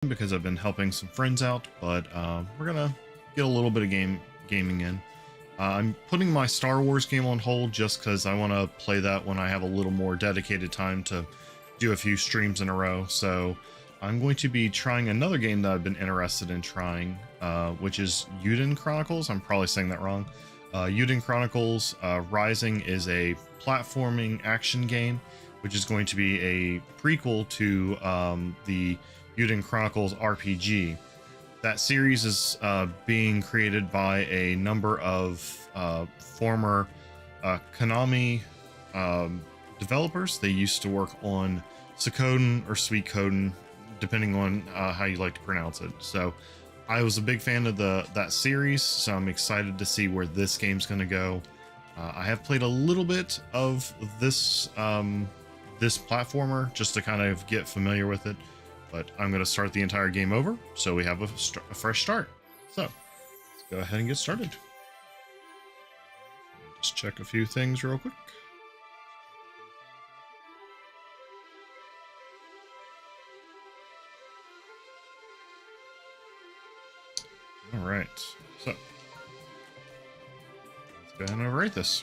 because I've been helping some friends out, but we're gonna get a little bit of gaming in. I'm putting my Star Wars game on hold just because I want to play that when I have a little more dedicated time to do a few streams in a row. So I'm going to be trying another game that I've been interested in trying, which is Eiyuden Chronicles. I'm probably saying that wrong. Eiyuden Chronicles Rising is a platforming action game, which is going to be a prequel to the Eiyuden Chronicles RPG. That series is being created by a number of former Konami developers. They used to work on Suikoden or Suikoden, depending on how you like to pronounce it. So I was a big fan of that series, so I'm excited to see where this game's going to go. I have played a little bit of this this platformer just to kind of get familiar with it, but I'm going to start the entire game over so we have a fresh start. So let's go ahead and get started. Just check a few things real quick. All right, so let's go ahead and overwrite this.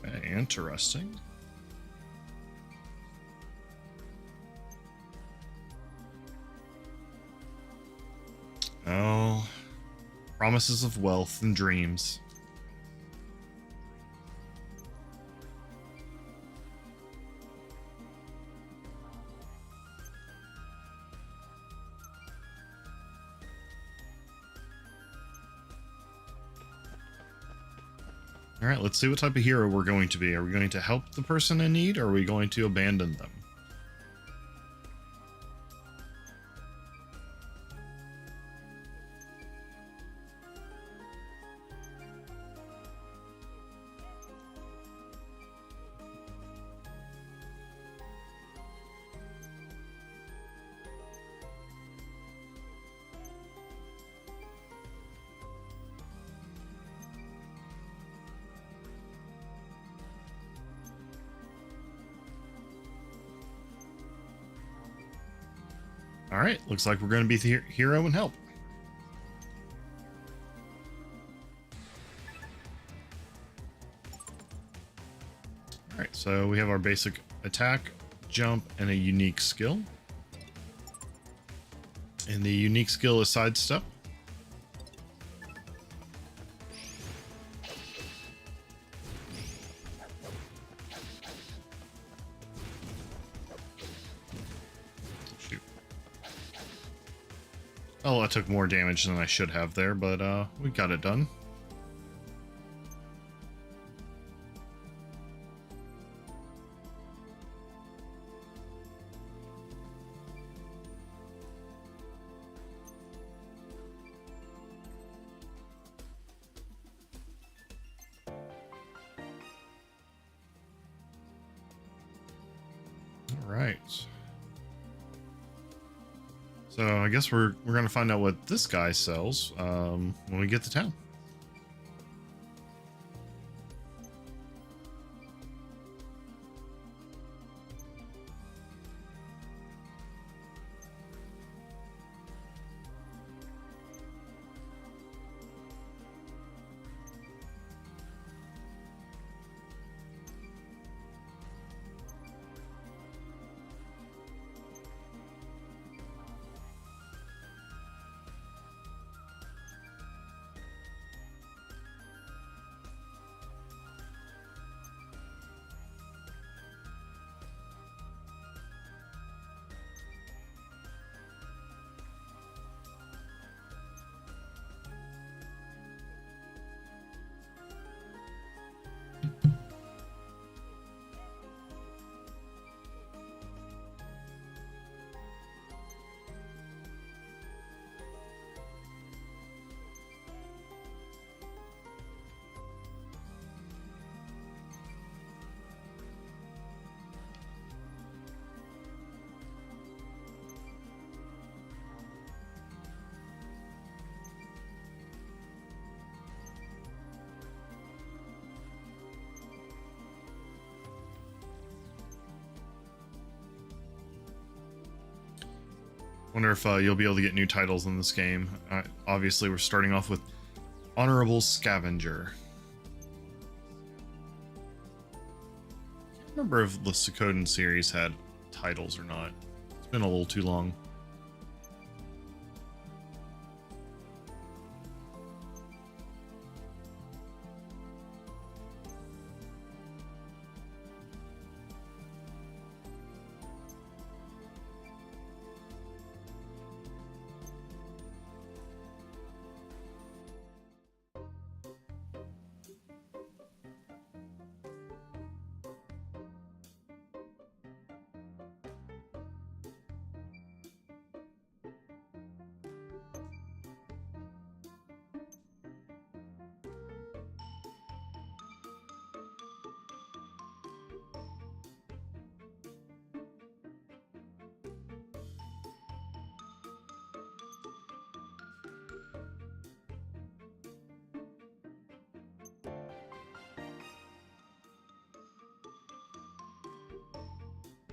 Okay, interesting. Oh, promises of wealth and dreams. All right, let's see what type of hero we're going to be. Are we going to help the person in need, or are we going to abandon them? All right, looks like we're going to be the hero and help. All right, so we have our basic attack, jump, and a unique skill. And the unique skill is sidestep. Oh, I took more damage than I should have there, but we got it done. All right. So I guess we're gonna find out what this guy sells when we get to town. Wonder if you'll be able to get new titles in this game. Obviously, we're starting off with Honorable Scavenger. I can't remember if the Suikoden series had titles or not. It's been a little too long.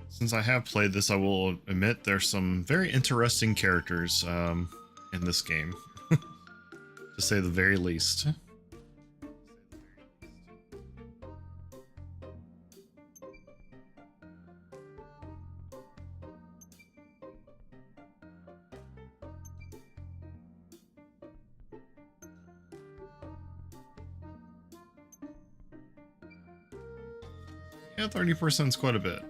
Since I have played this, I will admit there's some very interesting characters in this game, to say the very least. Yeah, 30% is quite a bit.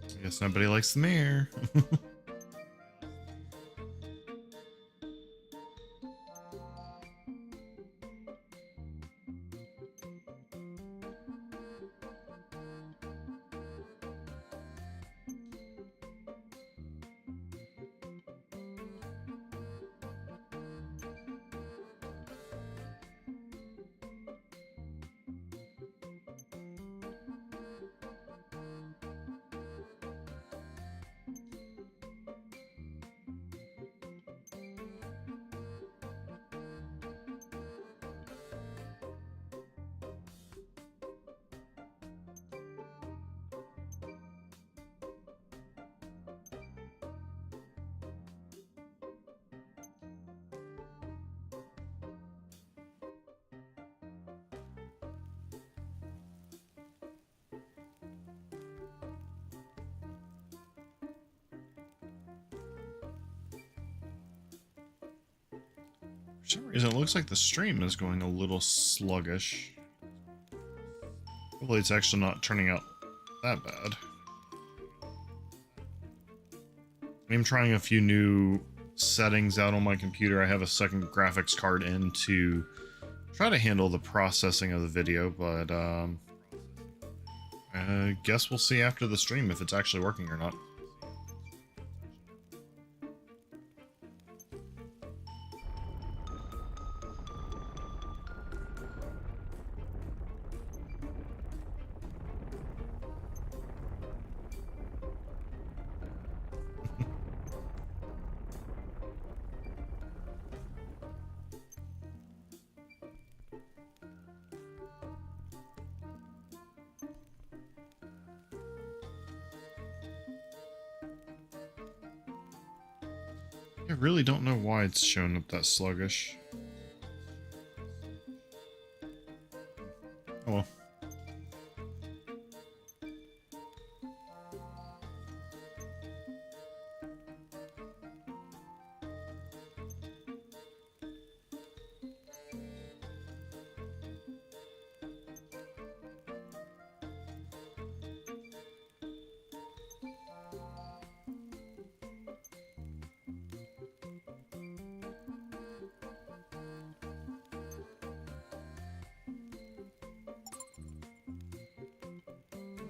I guess nobody likes the mayor. For some reason, it looks like the stream is going a little sluggish. Hopefully it's actually not turning out that bad. I'm trying a few new settings out on my computer. I have a second graphics card in to try to handle the processing of the video, but I guess we'll see after the stream if it's actually working or not. I really don't know why it's showing up that sluggish. Oh well.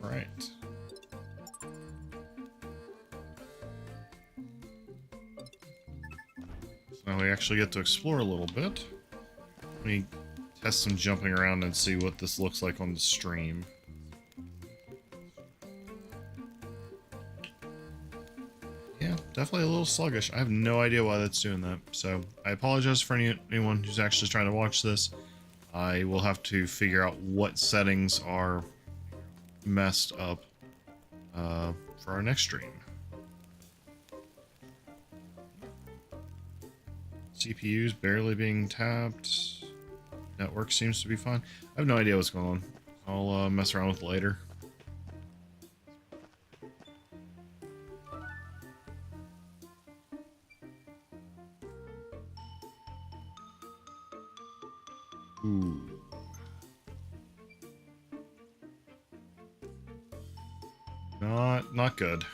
Right. So now we actually get to explore a little bit. Let me test some jumping around and see what this looks like on the stream. Yeah, definitely a little sluggish. I have no idea why that's doing that. So I apologize for anyone who's actually trying to watch this. I will have to figure out what settings are messed up for our next stream. CPU's barely being tapped. Network seems to be fine. I have no idea what's going on. I'll mess around with it later. Ooh. Not good.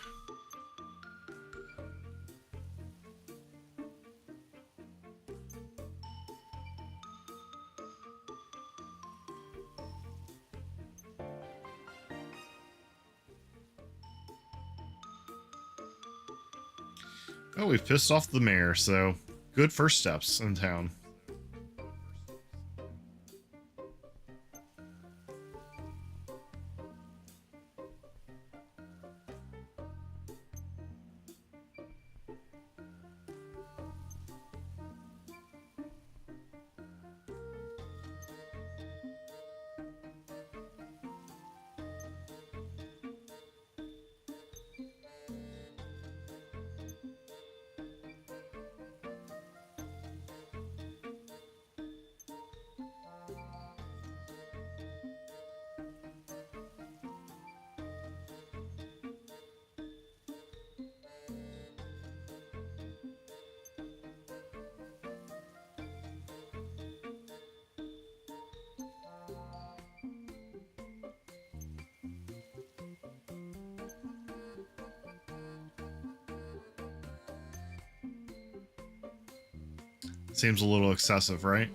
Oh, we've pissed off the mayor, so good first steps in town. Seems a little excessive, right?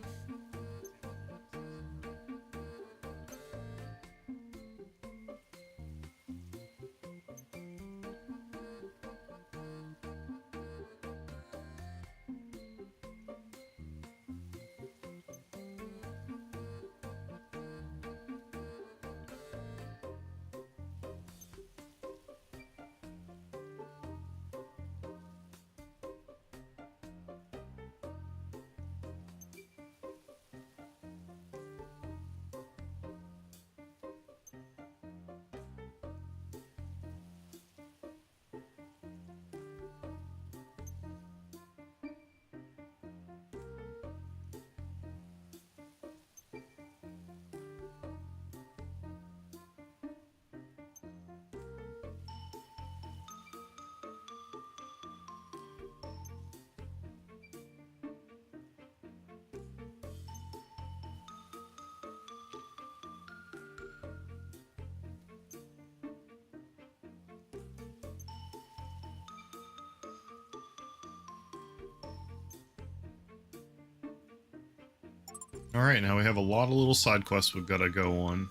Alright, now we have a lot of little side quests we've got to go on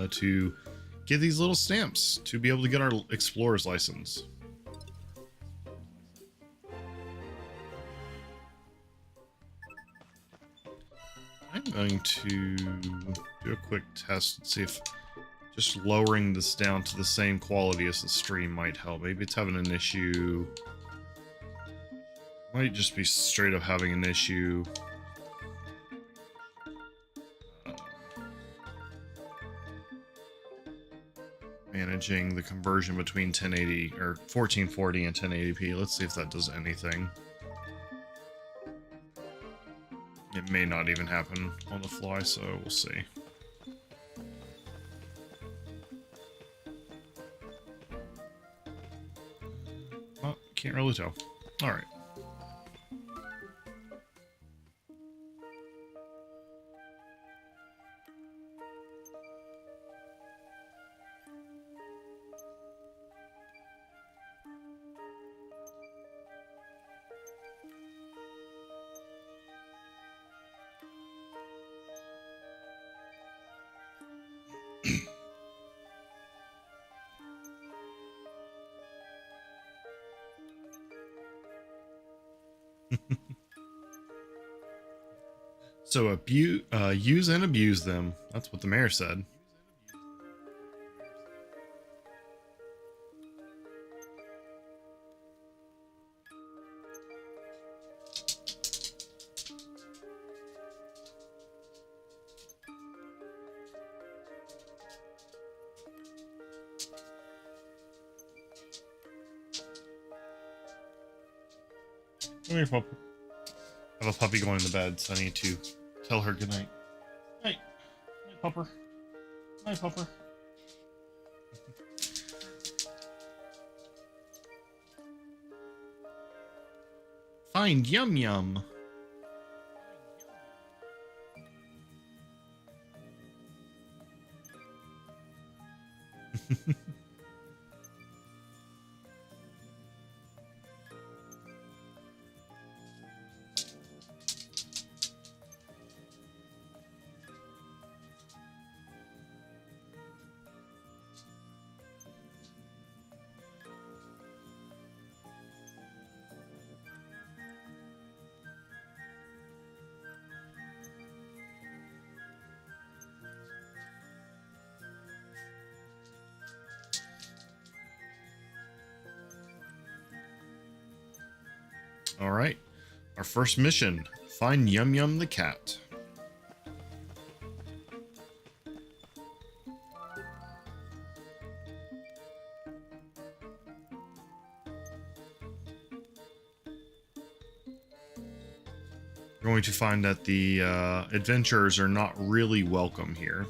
to get these little stamps to be able to get our explorer's license. I'm going to do a quick test and see if just lowering this down to the same quality as the stream might help. Maybe it's having an issue. Might just be straight up having an issue. Managing the conversion between 1080 or 1440 and 1080p. Let's see if that does anything. It may not even happen on the fly, so we'll see. Oh, can't really tell. All right. So use and abuse them. That's what the mayor said. Come here, puppy. I have a puppy going to bed, so I need to tell her goodnight. Hey, hey, pupper. Hi, pupper. Find Yum Yum. All right, our first mission, find Yum Yum the cat. We're going to find that the adventurers are not really welcome here.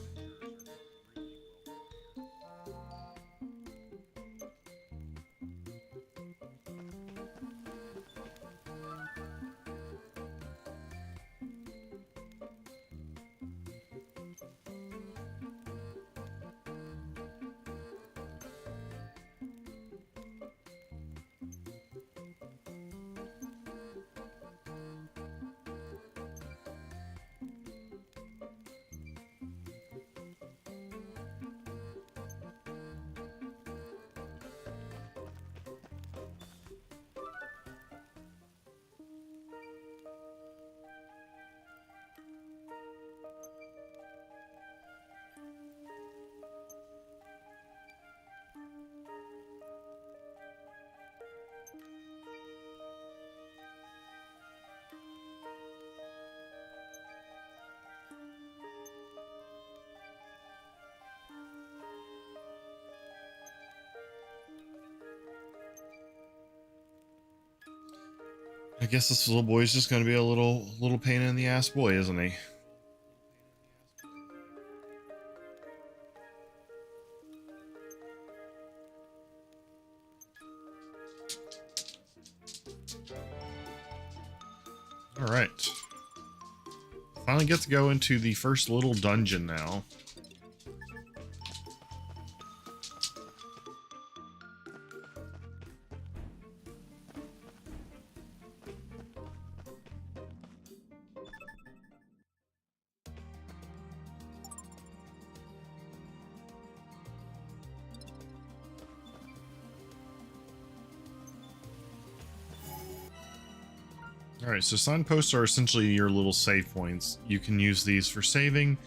I guess this little boy is just going to be a little pain in the ass boy, isn't he? All right. Finally get to go into the first little dungeon now. Alright, so signposts are essentially your little save points. You can use these for saving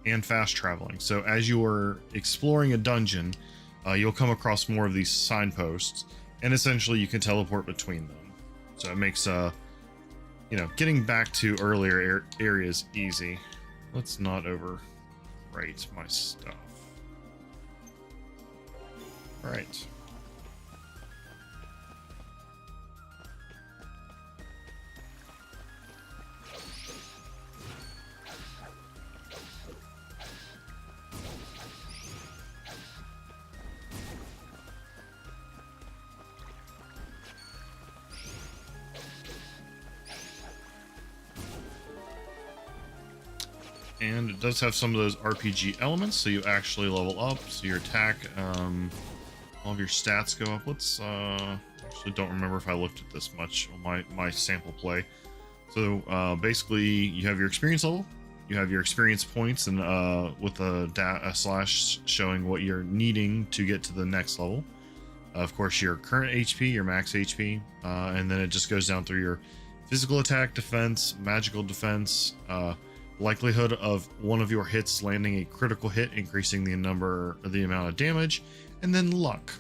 and fast traveling. So as you are exploring a dungeon, you'll come across more of these signposts, and essentially you can teleport between them. So it makes, you know, getting back to earlier areas easy. Let's not overwrite my stuff. Alright. And it does have some of those RPG elements, so you actually level up, so your attack, all of your stats go up. Let's, actually don't remember if I looked at this much on my sample play. So, basically, you have your experience level, you have your experience points, and, with a slash showing what you're needing to get to the next level. Of course, your current HP, your max HP, and then it just goes down through your physical attack, defense, magical defense, likelihood of one of your hits landing a critical hit, increasing the amount of damage, and then luck.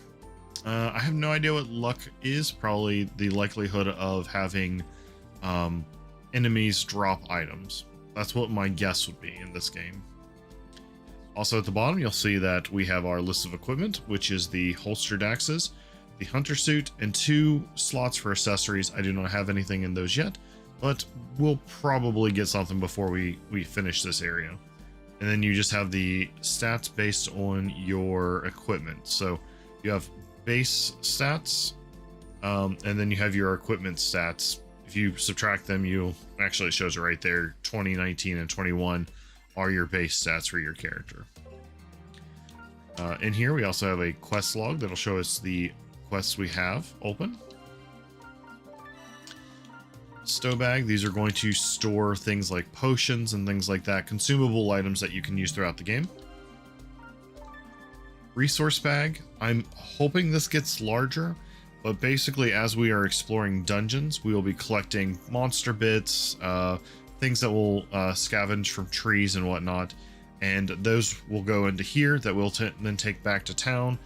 I have no idea what luck is. Probably the likelihood of having enemies drop items. That's what my guess would be in this game. Also at the bottom, you'll see that we have our list of equipment, which is the holstered axes, the hunter suit, and 2 slots for accessories. I do not have anything in those yet, but we'll probably get something before we finish this area. And then you just have the stats based on your equipment. So you have base stats, and then you have your equipment stats. If you subtract them, actually it shows it right there, 20, 19, and 21 are your base stats for your character. In here we also have a quest log that'll show us the quests we have open. Stow bag, these are going to store things like potions and things like that, consumable items that you can use throughout the game. Resource bag, I'm hoping this gets larger, but basically as we are exploring dungeons, we will be collecting monster bits, things that will scavenge from trees and whatnot, and those will go into here that we'll then take back to town,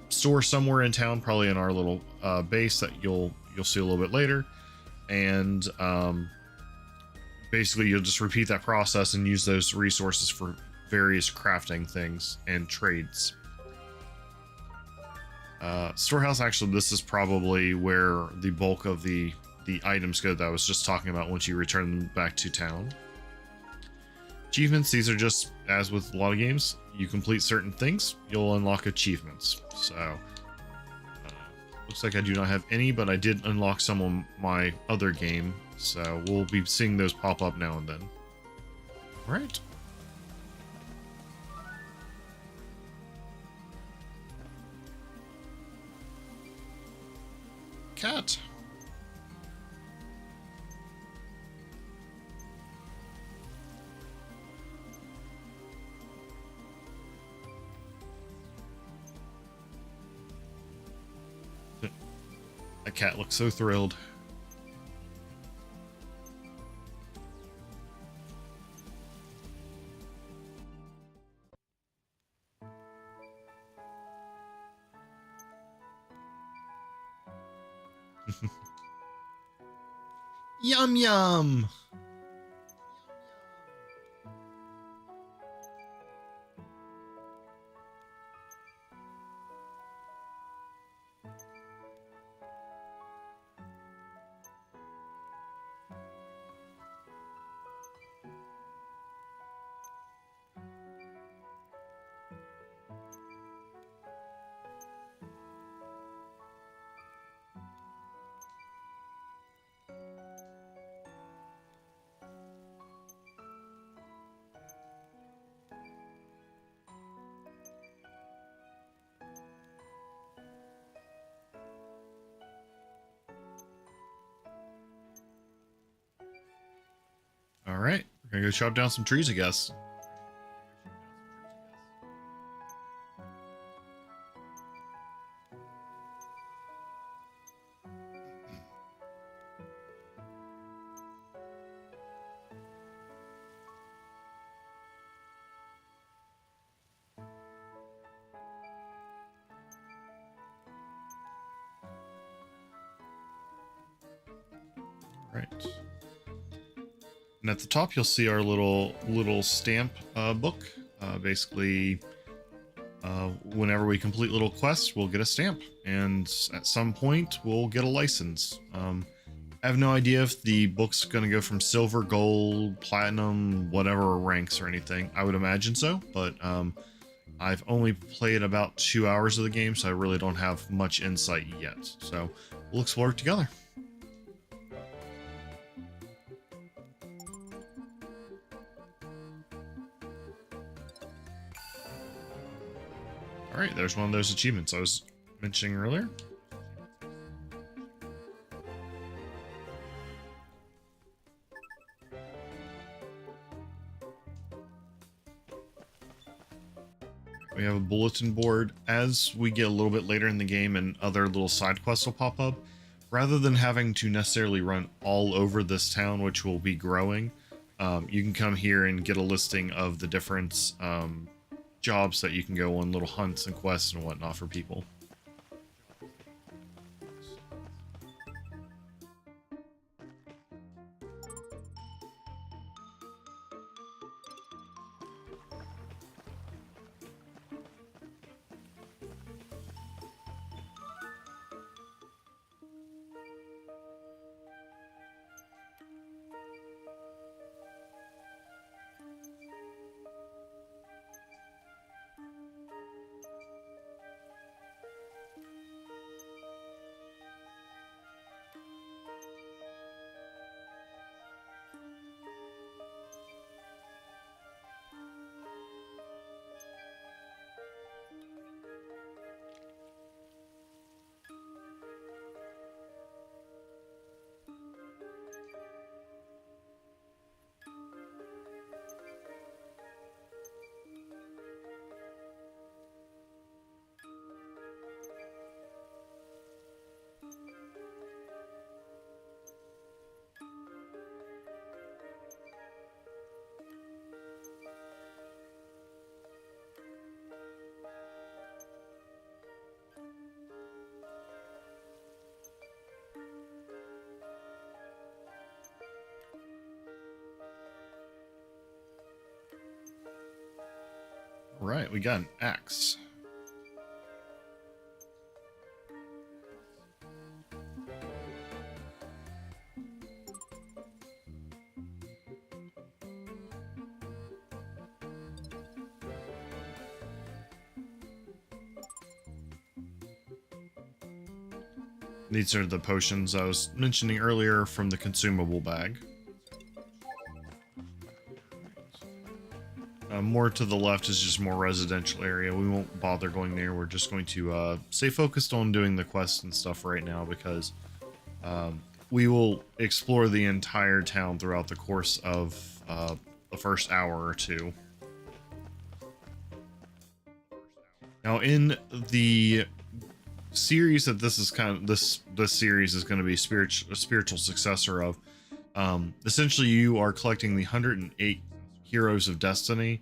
store somewhere in town, probably in our little base that you'll see a little bit later, and basically you'll just repeat that process and use those resources for various crafting things and trades. Storehouse, actually this is probably where the bulk of the items go that I was just talking about once you return them back to town. Achievements, these are just, as with a lot of games, you complete certain things, you'll unlock achievements. So, looks like I do not have any, but I did unlock some on my other game, so we'll be seeing those pop up now and then. Alright. Cat. That cat looks so thrilled. Yum yum! Alright, we're gonna go chop down some trees, I guess. Right. And at the top, you'll see our little stamp book. Basically, whenever we complete little quests, we'll get a stamp, and at some point, we'll get a license. I have no idea if the book's going to go from silver, gold, platinum, whatever ranks or anything. I would imagine so, but I've only played about 2 hours of the game, so I really don't have much insight yet. So we'll explore it together. Alright, there's one of those achievements I was mentioning earlier. We have a bulletin board. As we get a little bit later in the game and other little side quests will pop up, rather than having to necessarily run all over this town, which will be growing, you can come here and get a listing of the different jobs that you can go on, little hunts and quests and whatnot for people. Right, we got an axe. These are the potions I was mentioning earlier from the consumable bag. More to the left is just more residential area. We won't bother going there. We're just going to stay focused on doing the quests and stuff right now, because we will explore the entire town throughout the course of the first hour or two. Now, in the series that this is kind of this series is going to be a spiritual successor of, essentially you are collecting the 108 Heroes of Destiny,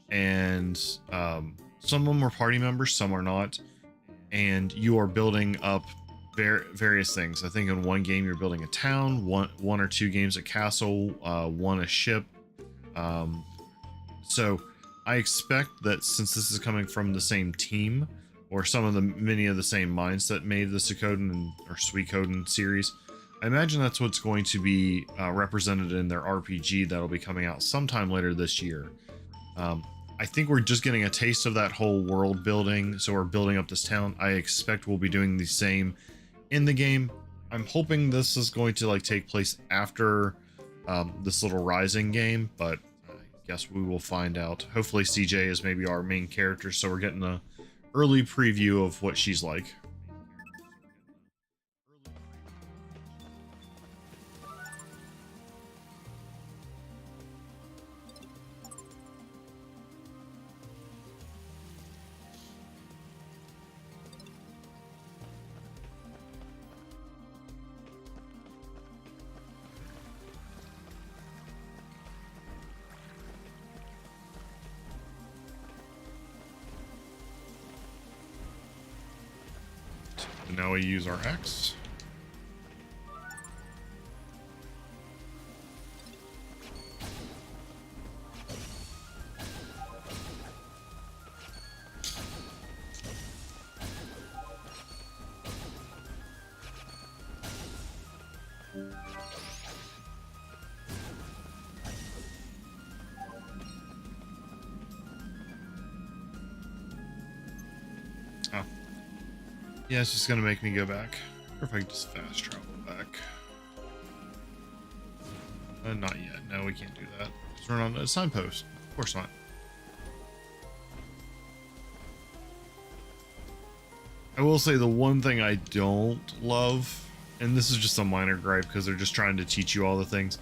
and some of them are party members, some are not, and you are building up various things. I think in one game you're building a town, one or two games a castle, one a ship. So I expect that since this is coming from the same team, or many of the same minds that made the Suikoden or Suikoden series, I imagine that's what's going to be represented in their RPG that'll be coming out sometime later this year. I think we're just getting a taste of that whole world building, so we're building up this town. I expect we'll be doing the same in the game. I'm hoping this is going to take place after this little Rising game, but I guess we will find out. Hopefully CJ is maybe our main character, so we're getting an early preview of what she's like. And now we use our axe. Yeah, it's just gonna make me go back. Or if I can just fast travel back. Not yet. No, we can't do that. Just run on a signpost. Of course not. I will say the one thing I don't love, and this is just a minor gripe because they're just trying to teach you all the things,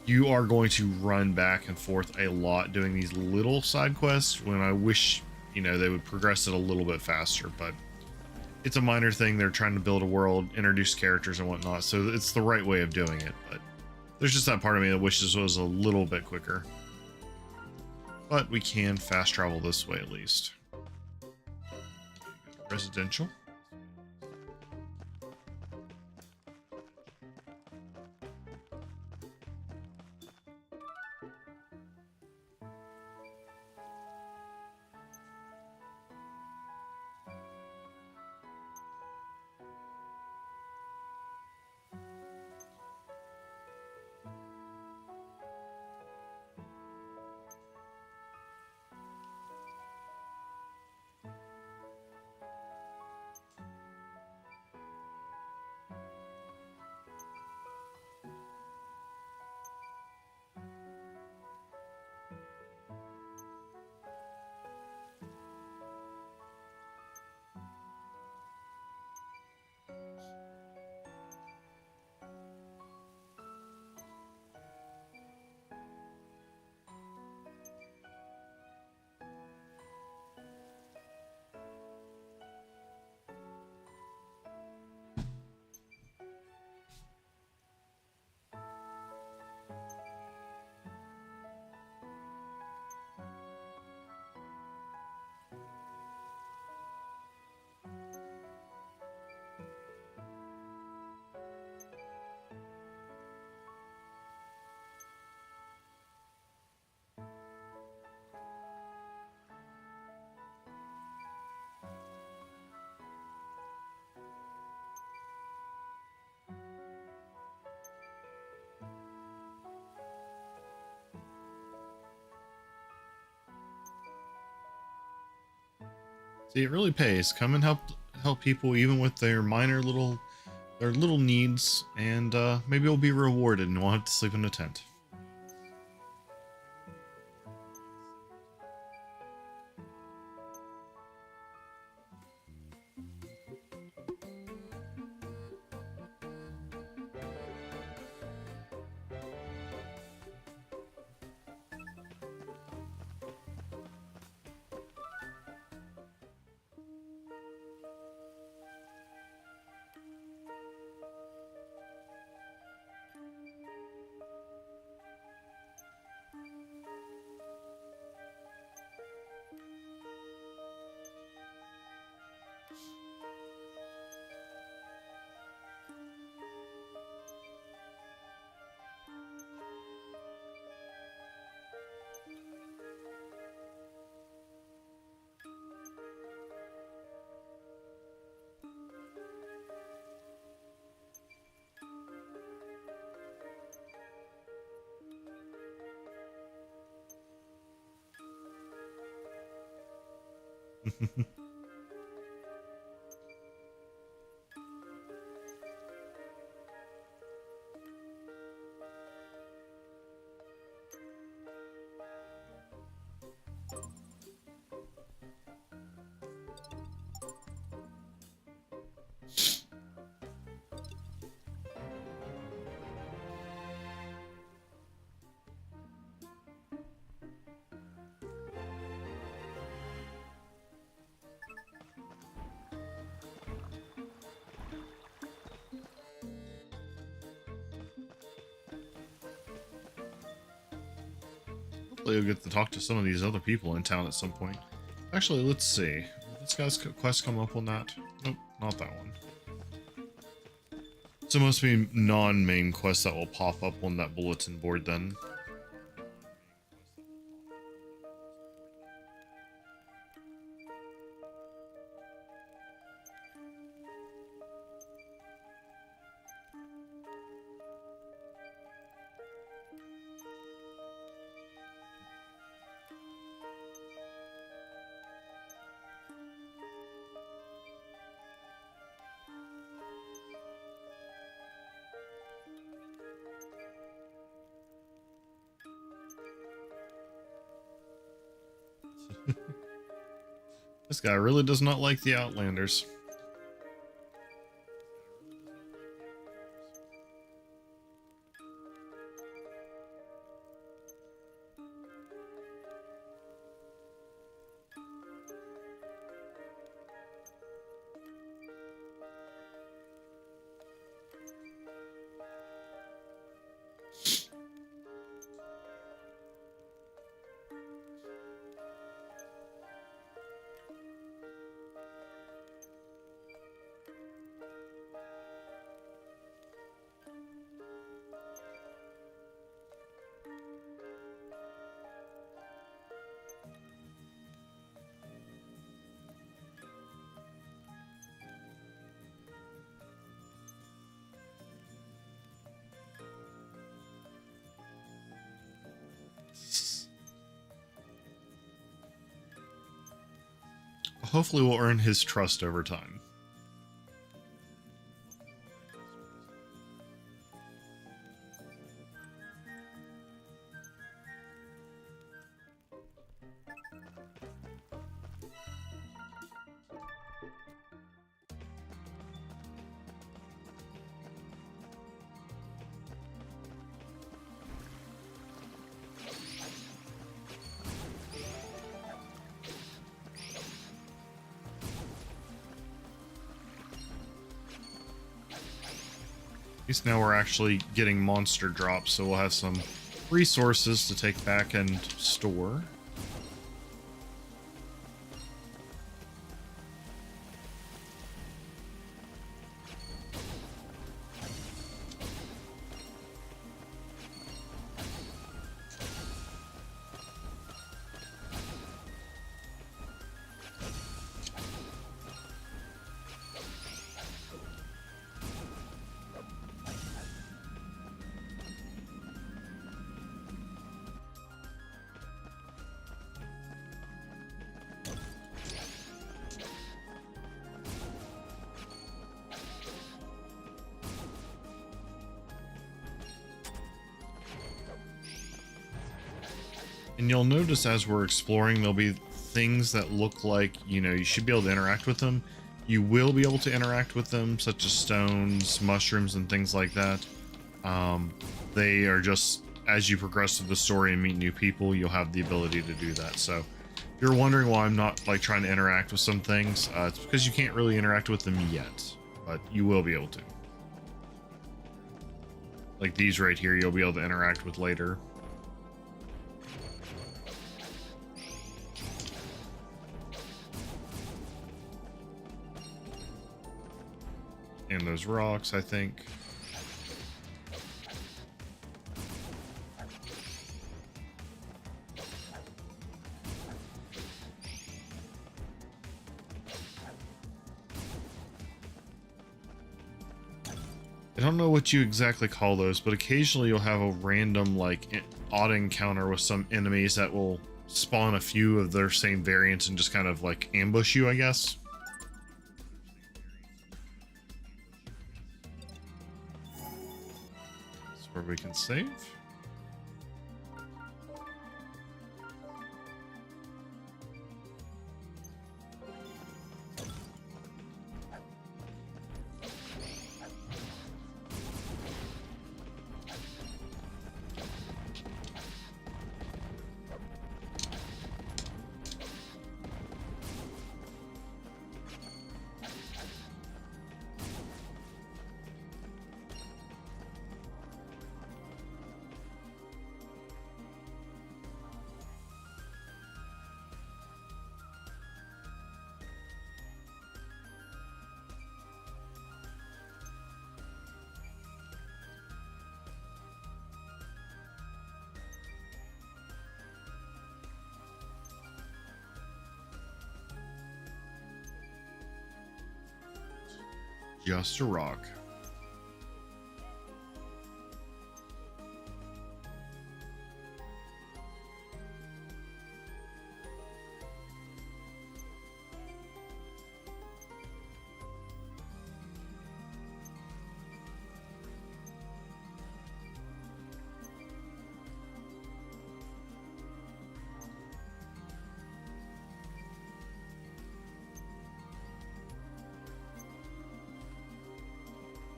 you are going to run back and forth a lot doing these little side quests when I wish, they would progress it a little bit faster, but it's a minor thing. They're trying to build a world, introduce characters and whatnot, so it's the right way of doing it, but There's just that part of me that wishes it was a little bit quicker. But we can fast travel this way at least. Residential. See, it really pays. Come and help people even with their minor little needs, and maybe you'll be rewarded and won't have to sleep in a tent. Hopefully you'll get to talk to some of these other people in town at some point. Actually, let's see. This guy's quest come up on that? Nope, not that one. So it must be non-main quests that will pop up on that bulletin board then. This guy really does not like the Outlanders. hopefully we'll earn his trust over time. At least now we're actually getting monster drops, so we'll have some resources to take back and store. And you'll notice as we're exploring, there'll be things that look like, you know, you should be able to interact with them. You will be able to interact with them, such as stones, mushrooms, and things like that. They are just, as you progress through the story and meet new people, you'll have the ability to do that. So if you're wondering why I'm not like trying to interact with some things, it's because you can't really interact with them yet, but you will be able to. Like these right here, you'll be able to interact with later. And those rocks, I think. I don't know what you exactly call those, but occasionally you'll have a random, like, odd encounter with some enemies that will spawn a few of their same variants and just kind of, like, ambush you, I guess. Where we can save. Just a rock.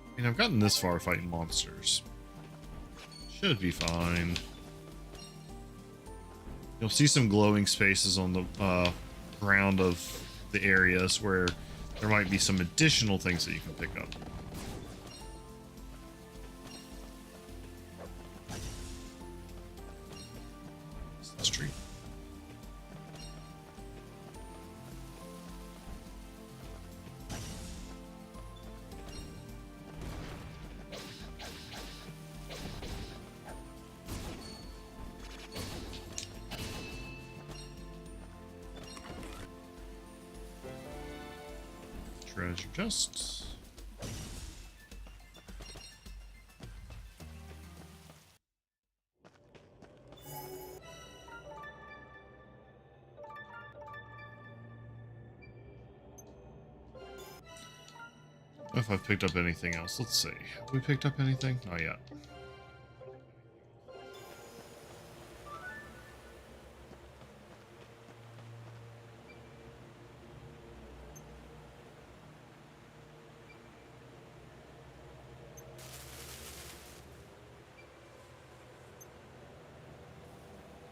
I mean, I've gotten this far fighting monsters. Should be fine. You'll see some glowing spaces on the ground of the areas where there might be some additional things that you can pick up. This tree. Treasure chests. I don't know if I've picked up anything else. Let's see. Have we picked up anything? Not yet.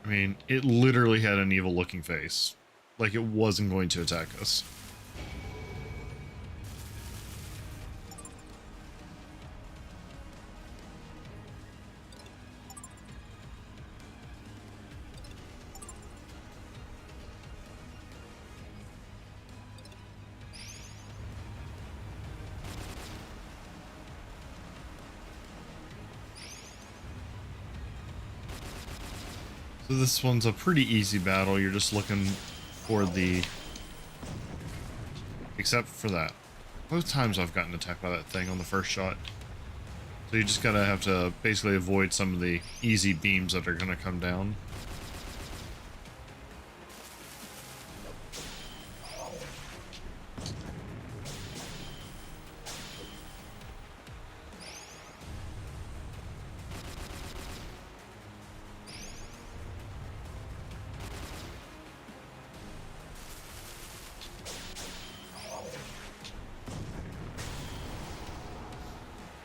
I mean, it literally had an evil looking face. Like it wasn't going to attack us. So this one's a pretty easy battle. You're just looking for the... Except for that. Both times I've gotten attacked by that thing on the first shot. So you just gotta have to basically avoid some of the easy beams that are gonna come down.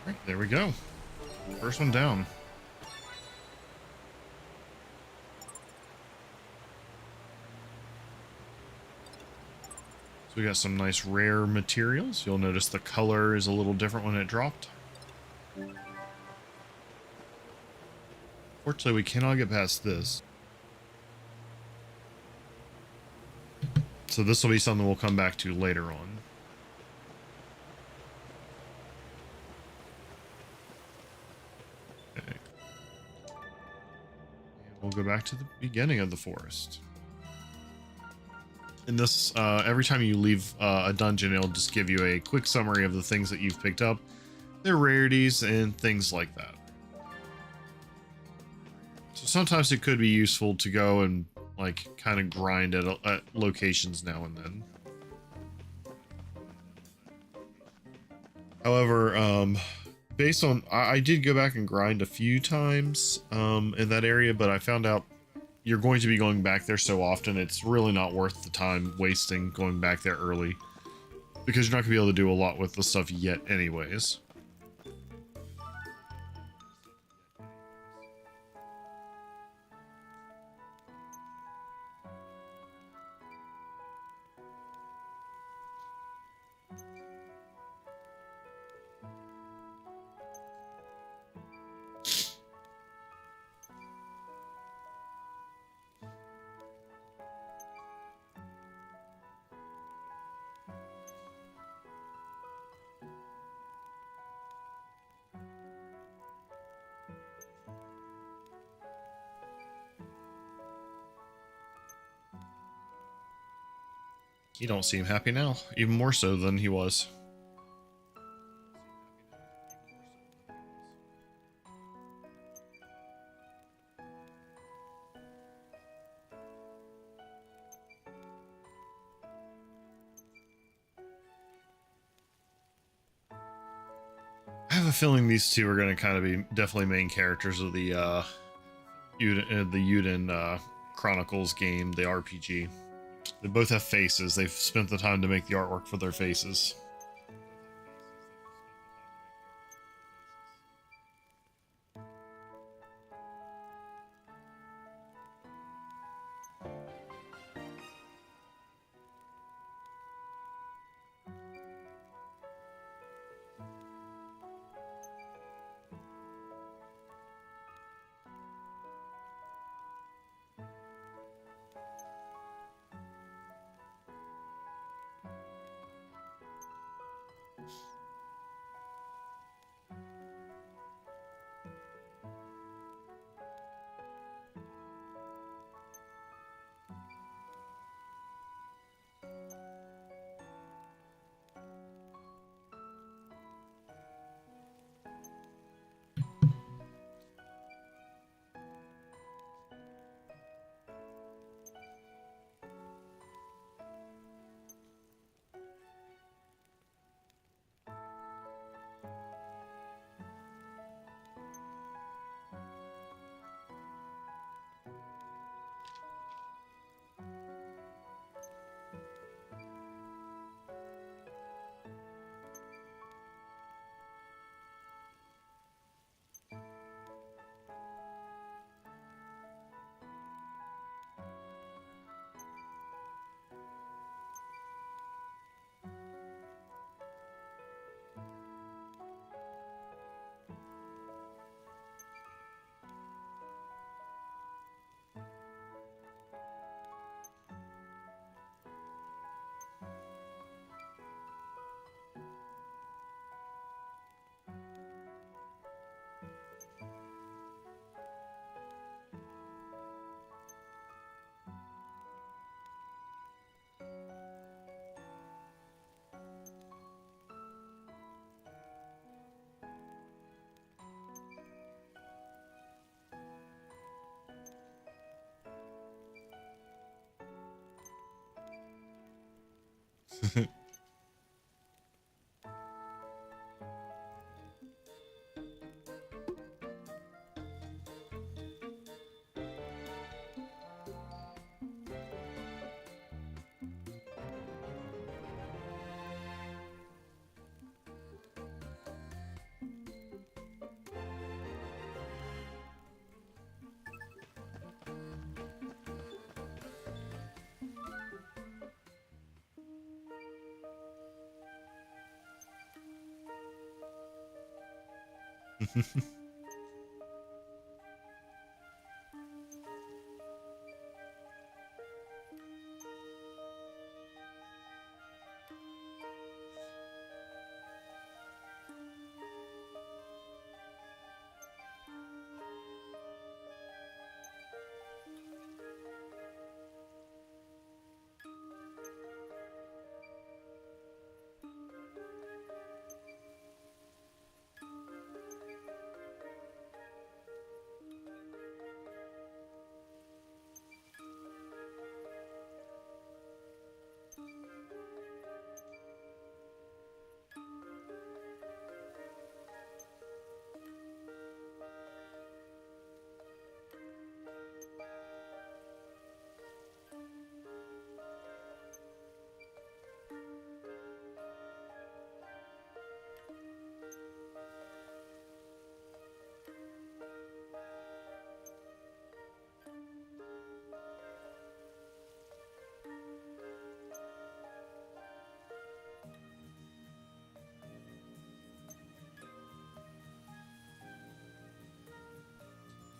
Right, there we go. First one down. So we got some nice rare materials. You'll notice the color is a little different when it dropped. Fortunately, we cannot get past this. So this will be something we'll come back to later on. Okay. And we'll go back to the beginning of the forest. In this, every time you leave a dungeon, it'll just give you a quick summary of the things that you've picked up, their rarities, and things like that. So sometimes it could be useful to go and like kind of grind at locations now and then. However, based on I did go back and grind a few times in that area, but I found out you're going to be going back there so often it's really not worth the time wasting going back there early, because you're not gonna be able to do a lot with the stuff yet anyways. You don't seem happy now, even more so than he was. I have a feeling these two are going to kind of be definitely main characters of the Eiyuden Chronicles game, the RPG. They both have faces. They've spent the time to make the artwork for their faces.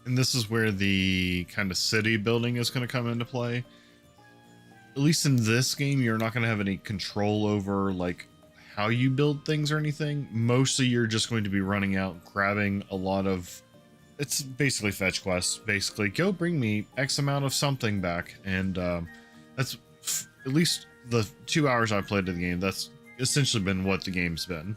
And this is where the kind of city building is going to come into play. At least in this game, you're not going to have any control over like how you build things or anything. Mostly you're just going to be running out, grabbing a lot of, it's basically fetch quests. Basically, go bring me X amount of something back. And that's at least the 2 hours I played of the game. That's essentially been what the game's been.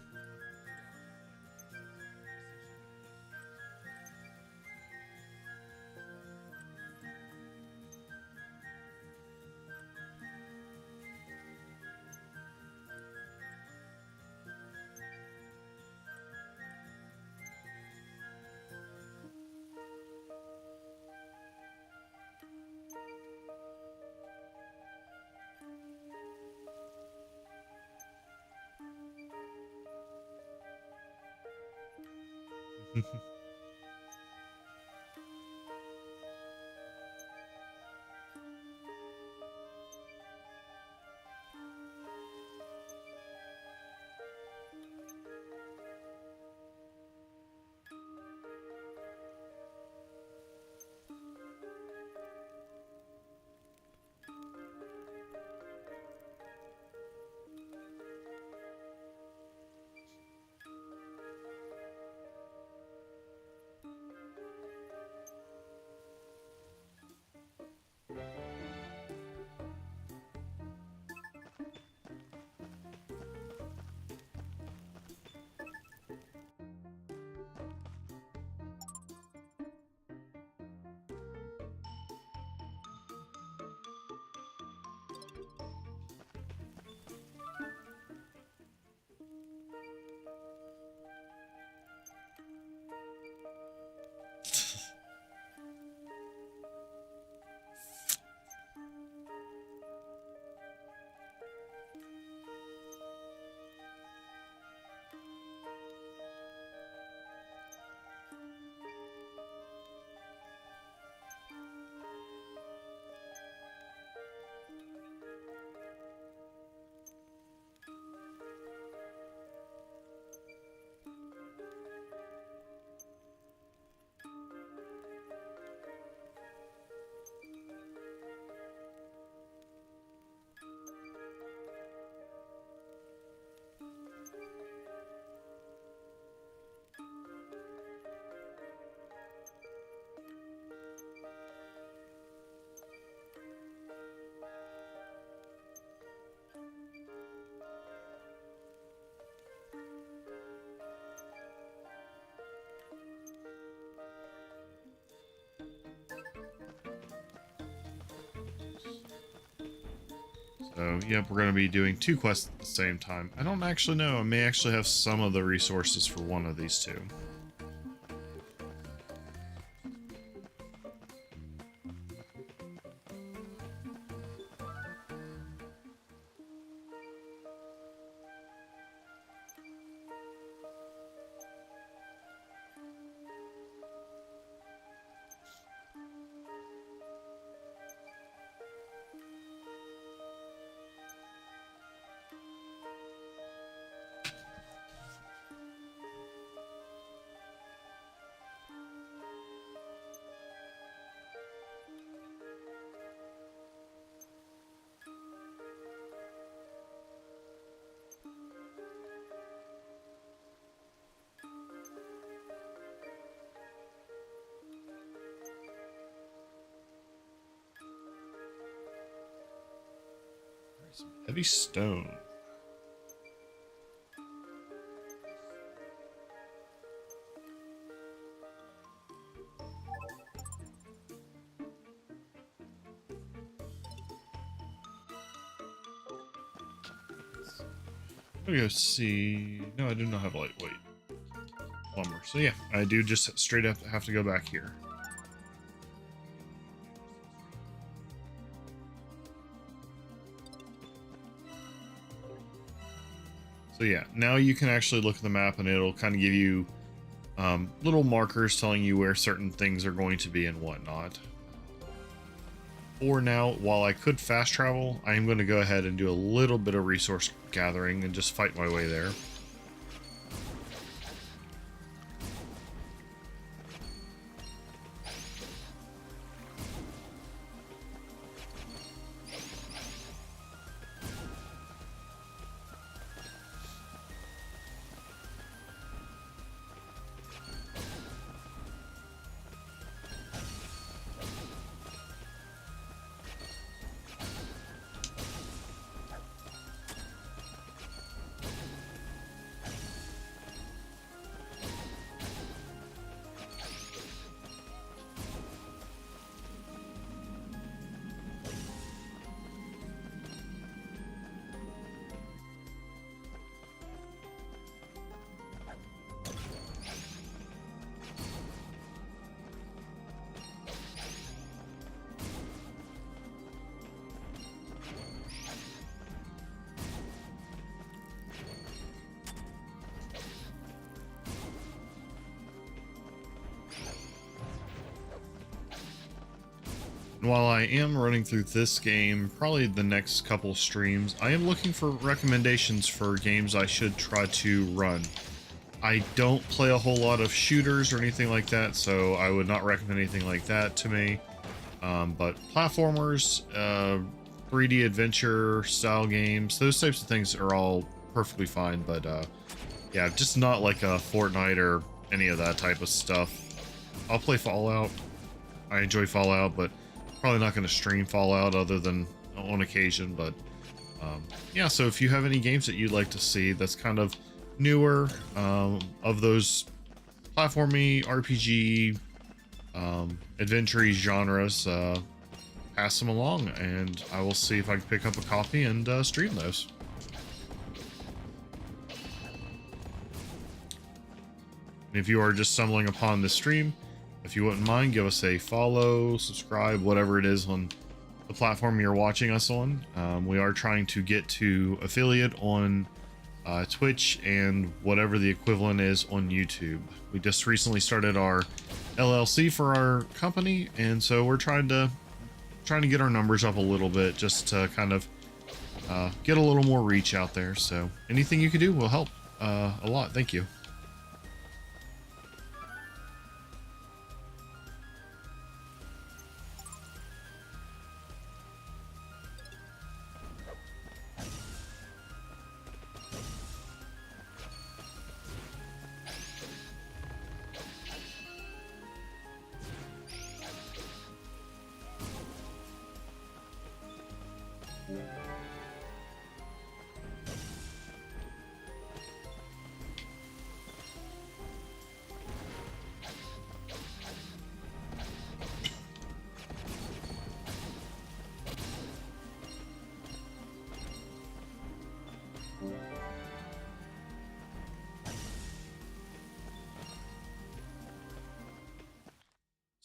So, yep, we're going to be doing 2 quests at the same time. I don't actually know. I may actually have some of the resources for one of these 2. Some heavy stone. I'm gonna go see. No, I do not have lightweight lumber. So yeah, I do just straight up have to go back here. So yeah, now you can actually look at the map and it'll kind of give you little markers telling you where certain things are going to be and whatnot. For now, while I could fast travel, I am going to go ahead and do a little bit of resource gathering and just fight my way there. And while I am running through this game, probably the next couple streams, I am looking for recommendations for games I should try to run. I don't play a whole lot of shooters or anything like that, so I would not recommend anything like that to me. But platformers, 3D adventure style games, those types of things are all perfectly fine, but yeah, just not like a Fortnite or any of that type of stuff. I'll play Fallout. I enjoy Fallout, but probably not going to stream Fallout other than on occasion. But yeah, so if you have any games that you'd like to see that's kind of newer, of those platformy RPG adventure genres, pass them along and I will see if I can pick up a copy and stream those. And if you are just stumbling upon this stream, if you wouldn't mind, give us a follow, subscribe, whatever it is on the platform you're watching us on. We are trying to get to affiliate on Twitch and whatever the equivalent is on YouTube. We just recently started our LLC for our company, and so we're trying to get our numbers up a little bit just to kind of get a little more reach out there. So anything you can do will help a lot. Thank you.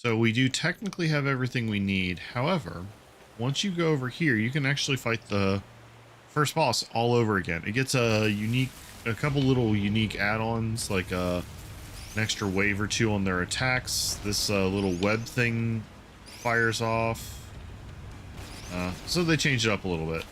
So we do technically have everything we need. However, once you go over here, you can actually fight the first boss all over again. It gets a couple little unique add-ons, like an extra wave or two on their attacks. This little web thing fires off. So they changed it up a little bit.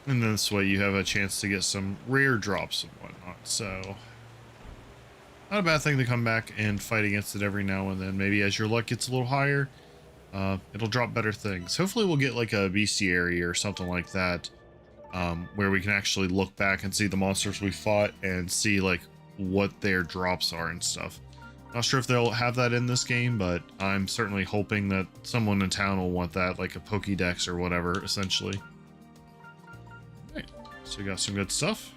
And then this way you have a chance to get some rare drops and whatnot. So, not a bad thing to come back and fight against it every now and then. Maybe as your luck gets a little higher, it'll drop better things. Hopefully we'll get like a bestiary or something like that, where we can actually look back and see the monsters we fought and see like what their drops are and stuff. Not sure if they'll have that in this game, but I'm certainly hoping that someone in town will want that, like a Pokédex or whatever, essentially. So we got some good stuff.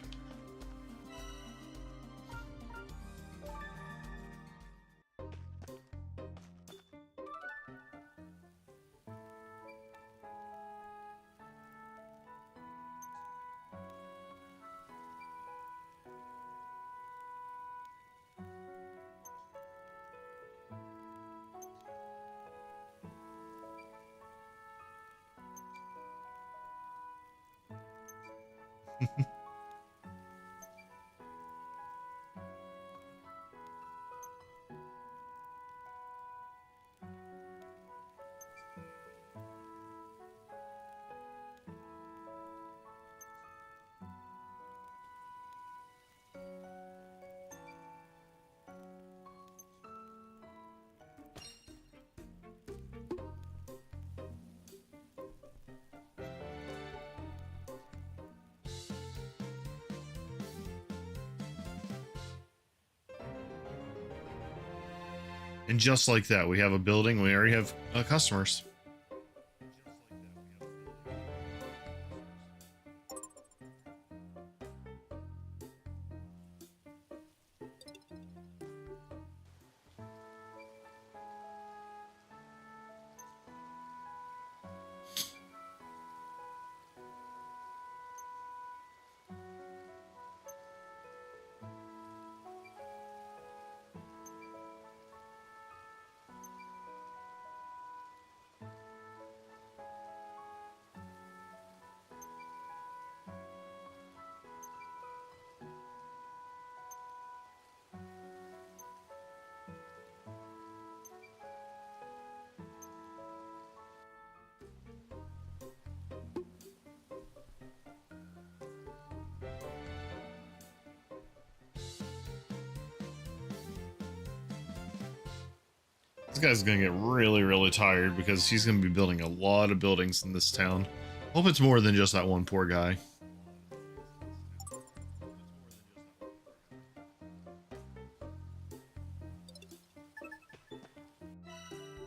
And just like that, we have a building. We already have customers. This guy's gonna get really, really tired because he's gonna be building a lot of buildings in this town. Hope it's more than just that one poor guy.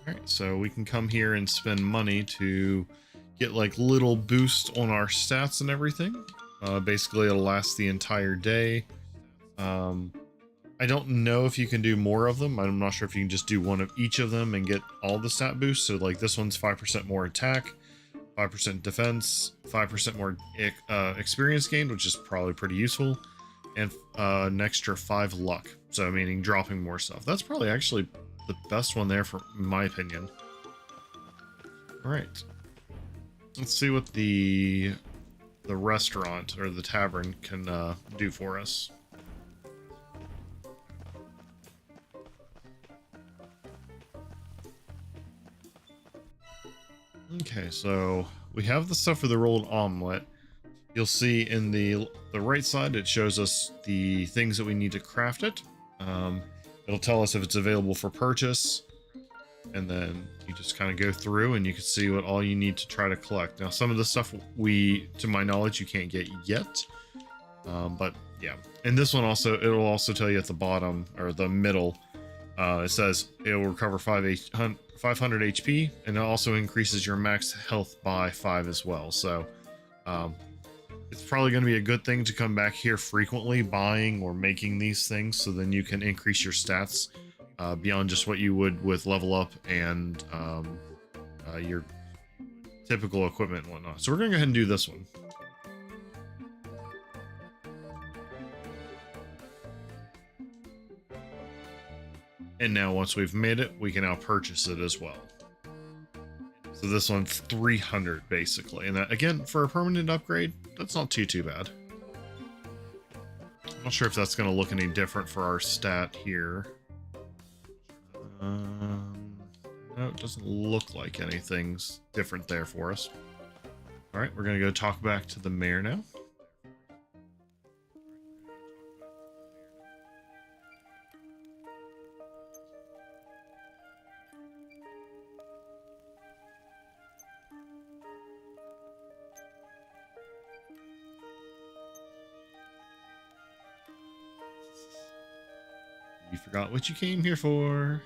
Alright, so we can come here and spend money to get like little boost on our stats and everything. Basically it'll last the entire day. I don't know if you can do more of them. I'm not sure if you can just do one of each of them and get all the stat boosts. So like this one's 5% more attack, 5% defense, 5% more experience gained, which is probably pretty useful, and an extra 5 luck. So meaning dropping more stuff. That's probably actually the best one there, for in my opinion. All right, let's see what the restaurant or the tavern can do for us. Okay, so we have the stuff for the rolled omelet. You'll see in the right side, it shows us the things that we need to craft it. It'll tell us if it's available for purchase, and then you just kind of go through and you can see what all you need to try to collect. Now, some of the stuff to my knowledge, you can't get yet, but yeah. And this one also, it'll also tell you at the bottom or the middle It says it will recover 500 HP, and it also increases your max health by 5 as well. So it's probably going to be a good thing to come back here frequently buying or making these things, so then you can increase your stats beyond just what you would with level up and your typical equipment and whatnot. So we're going to go ahead and do this one. And now once we've made it, we can now purchase it as well. So this one's 300 basically. And that, again, for a permanent upgrade, that's not too bad. I'm not sure if that's going to look any different for our stat here. No, it doesn't look like anything's different there for us. All right, we're going to go talk back to the mayor now. You forgot what you came here for.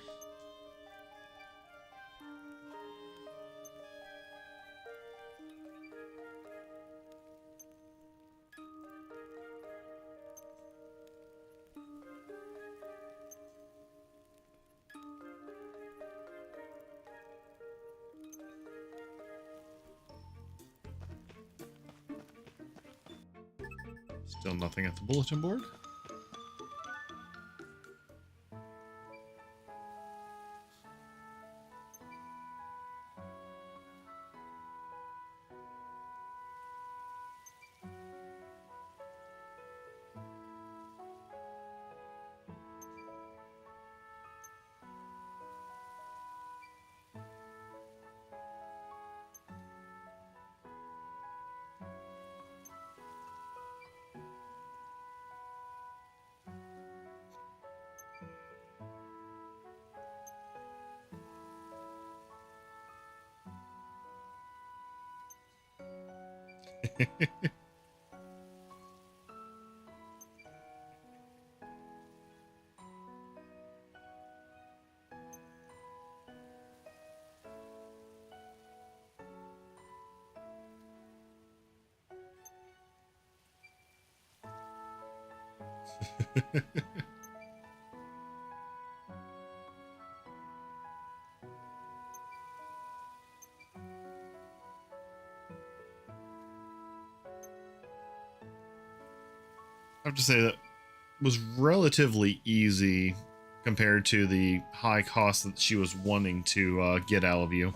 Still nothing at the bulletin board. I have to say that was relatively easy compared to the high cost that she was wanting to get out of you.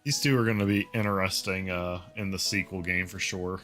These two are going to be interesting in the sequel game for sure.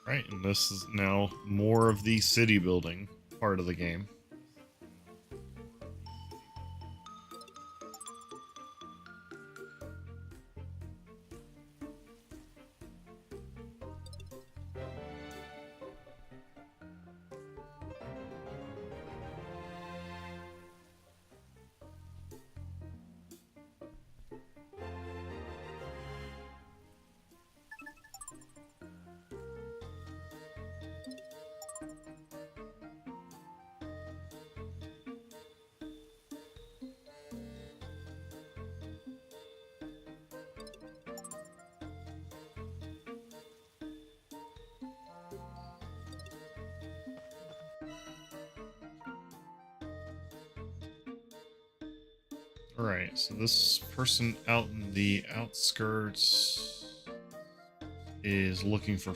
Right, and this is now more of the city building part of the game. Alright, so this person out in the outskirts is looking for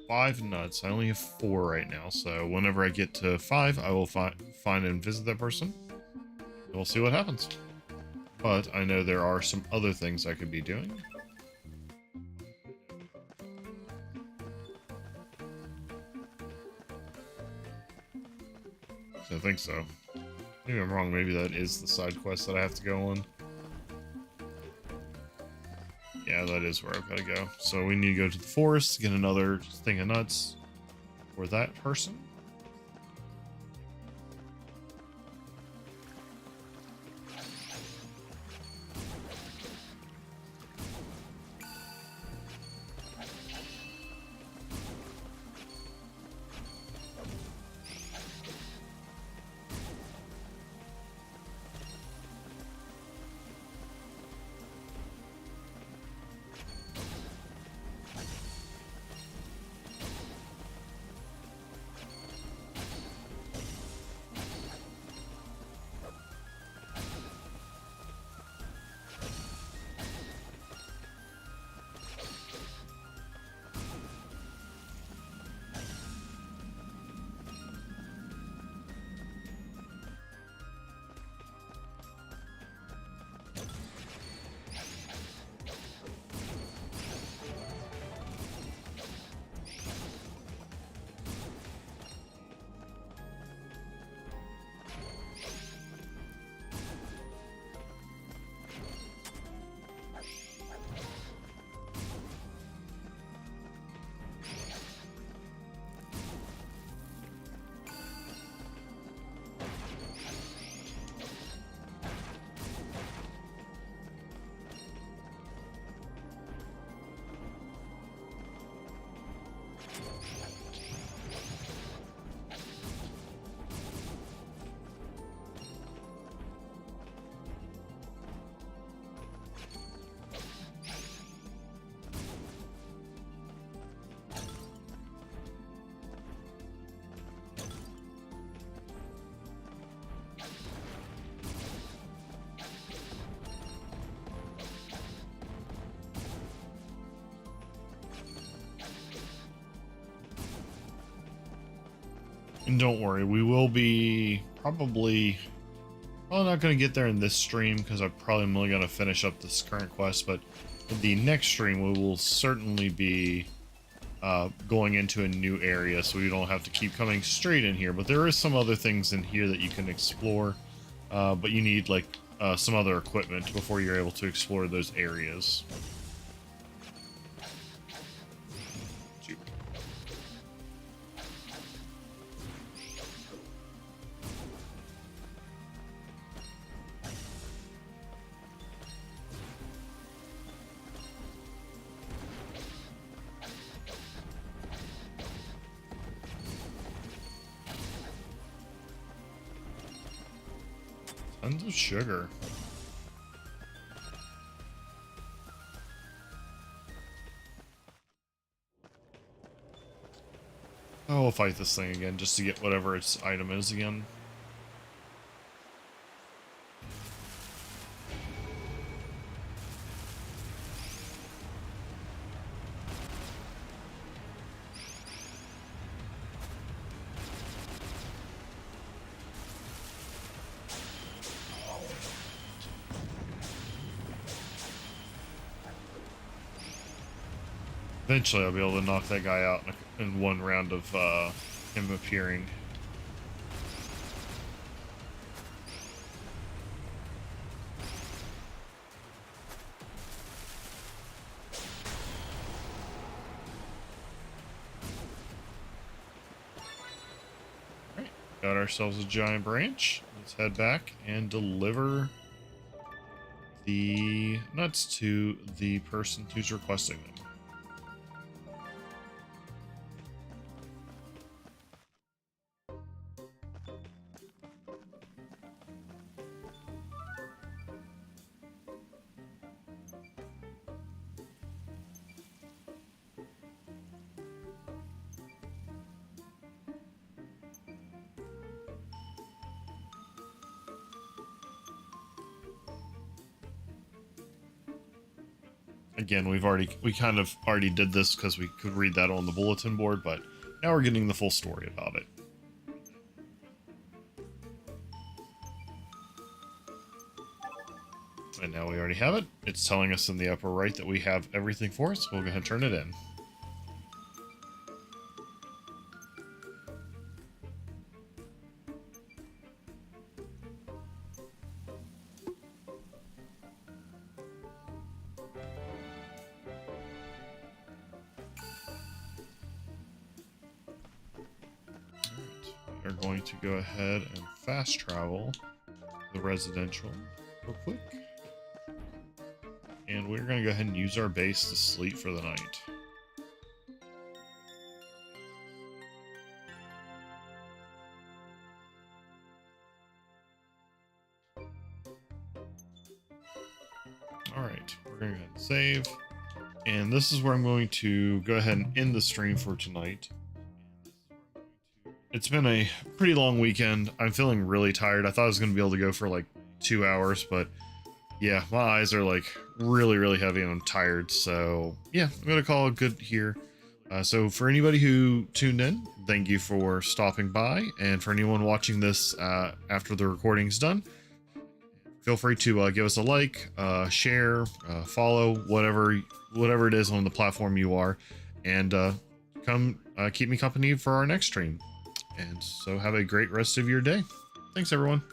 5 nuts. I only have 4 right now, so whenever I get to 5, I will find and visit that person. And we'll see what happens. But I know there are some other things I could be doing. So I think so. Maybe I'm wrong, maybe that is the side quest that I have to go on. Yeah, that is where I've got to go. So we need to go to the forest to get another thing of nuts for that person. And don't worry, we will be probably Probably not going to get there in this stream because I'm probably only going to finish up this current quest, but in the next stream we will certainly be going into a new area, so we don't have to keep coming straight in here. But there is some other things in here that you can explore, but you need like some other equipment before you're able to explore those areas. Tons of sugar. Oh, we'll fight this thing again just to get whatever its item is again. Eventually I'll be able to knock that guy out in one round of him appearing. Alright, got ourselves a giant branch. Let's head back and deliver the nuts to the person who's requesting them. Again, we kind of already did this because we could read that on the bulletin board, but now we're getting the full story about it. And now we already have it. It's telling us in the upper right that we have everything for us. We'll go ahead and turn it in. We're going to go ahead and fast travel the residential real quick. And we're going to go ahead and use our base to sleep for the night. Alright, we're going to go ahead and save. And this is where I'm going to go ahead and end the stream for tonight. It's been a pretty long weekend. I'm feeling really tired. I thought I was going to be able to go for like 2 hours, but yeah, my eyes are like really heavy and I'm tired. So yeah, I'm going to call it good here. So for anybody who tuned in, thank you for stopping by. And for anyone watching this after the recording's done, feel free to give us a like, share, follow, whatever it is on the platform you are. And come keep me company for our next stream. And so have a great rest of your day. Thanks, everyone.